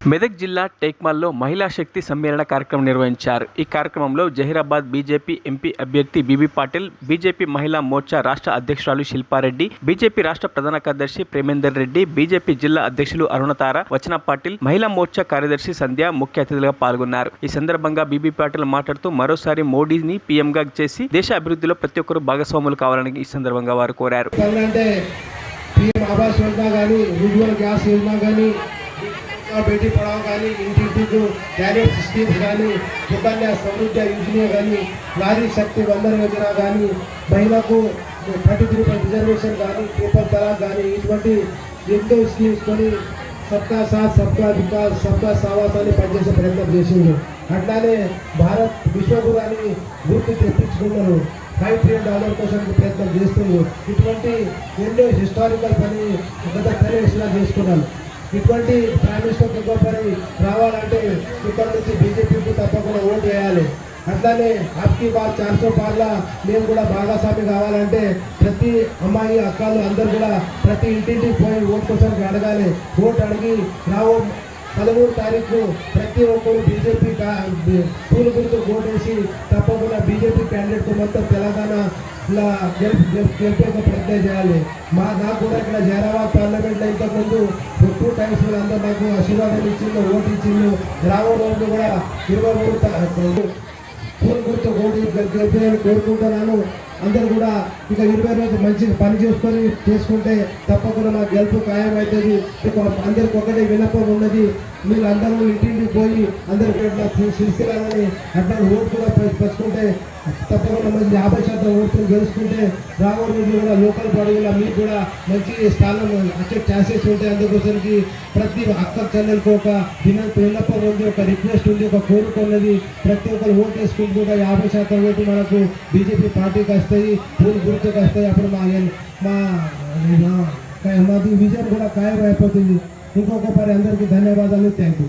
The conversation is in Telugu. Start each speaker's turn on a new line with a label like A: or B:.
A: మెదక్ జిల్లా టేక్మాల్లో మహిళా శక్తి సమ్మేళన కార్యక్రమం నిర్వహించారు. ఈ కార్యక్రమంలో జహీరాబాద్ బీజేపీ ఎంపీ అభ్యర్థి బీబీ పాటిల్, బీజేపీ మహిళా మోర్చా రాష్ట్ర అధ్యక్షురాలు శిల్పారెడ్డి, బీజేపీ రాష్ట్ర ప్రధాన కార్యదర్శి ప్రేమేందర్ రెడ్డి, బీజేపీ జిల్లా అధ్యక్షులు అరుణతార, వచన పాటిల్, మహిళా మోర్చా కార్యదర్శి సంధ్య ముఖ్య అతిథులుగా పాల్గొన్నారు. ఈ సందర్భంగా బీబీ పాటిల్ మాట్లాడుతూ మరోసారి మోడీని పీఎంగా చేసి దేశ అభివృద్ధిలో ప్రతి ఒక్కరూ భాగస్వాములు కావాలని ఈ సందర్భంగా వారు కోరారు.
B: बेटी पढ़ाओ गानी इंटिंटिकु कैडेट स्कीम्स गानी सुकन्या समृद्धि योजना गानी नारी शक्ति वंदन योजना गानी महिళకు 33% రిజర్వేషన్ గాని ట్రిపుల్ తలాక్ గాని ఇటువంటి ఎన్నో స్కీమ్స్ కొని సబ్కా సాత్ సబ్కా వికాస్ సబ్కా సావాస్ అని పనిచేసే ప్రయత్నం చేసిండు. అట్లానే భారత్ విశ్వగురు అని గుర్తు తెప్పించుకున్నారు. $5 ట్రిలియన్ కోసం ప్రయత్నం చేస్తున్నారు. ఇటువంటి ఎన్నో హిస్టారికల్ పని గత 10 years చేసుకున్నాను. ఇటువంటి ప్రైమ్ మినిస్టర్ ఇంకొకరి రావాలంటే ఇక్కడ నుంచి బీజేపీకి తప్పకుండా ఓటు వేయాలి. అట్లానే అబ్కి బార్ 400 పార్లా మేము కూడా భాగస్వామి కావాలంటే ప్రతి అమ్మాయి అక్కలు అందరూ కూడా ప్రతి ఇంటింటికి పోయి ఓటు కోసం అడగాలి. ఓటు అడిగి రావు 13 తారీఖు ప్రతి ఒక్కరు బీజేపీ పూలు గుర్తు ఓటు వేసి తప్పకుండా బీజేపీ క్యాండిడేట్ మొత్తం తెలంగాణ గెలిపే ప్రయత్నం చేయాలి. నాకు కూడా ఇక్కడ జహీరాబాద్ పార్లమెంట్లో ఇంతకుముందు 2 times అందరూ నాకు ఆశీర్వాదం ఇచ్చిండు, ఓటు ఇచ్చిండు. రాబోయే రోజు కూడా 23 పూలు గుర్తు ఓటు గెలిపేయాలని కోరుకుంటున్నాను. అందరూ కూడా ఇక 20 రోజులు మంచిగా పని చేసుకుంటే తప్పకుండా నాకు గెలుపు ఖాయం అవుతుంది. అందరికి ఒకటే విన్నపం ఉన్నది, మీరు అందరూ ఇంటింటికి పోయి అందరికి శిల్సిలాలని అట్లా ఓటు కూడా పచ్చుకుంటే తప్పకుండా మంచి 50% ఓట్లు గెలుచుకుంటే రాబోయే రోజులు కూడా లోకల్ బాడీలో మీకు కూడా మంచి స్థానం వచ్చే ఛాన్సెస్ ఉంటాయి. అందుకోసానికి ప్రతి అక్క చెల్లెలకు ఒక విన్నపం ఉంది, ఒక రిక్వెస్ట్ ఉంది, ఒక కోరిక ఉన్నది. ప్రతి ఒక్కరు ఓటు వేసుకుంటూ కూడా 50% ఓటు మనకు బీజేపీ పార్టీకి వస్తాయి, పూలు గుర్తుకు వస్తాయి. అప్పుడు మాది విజయం కూడా ఖాయం అయిపోతుంది. ఇంకొక పరి అందరికీ ధన్యవాదాలు. Thank you.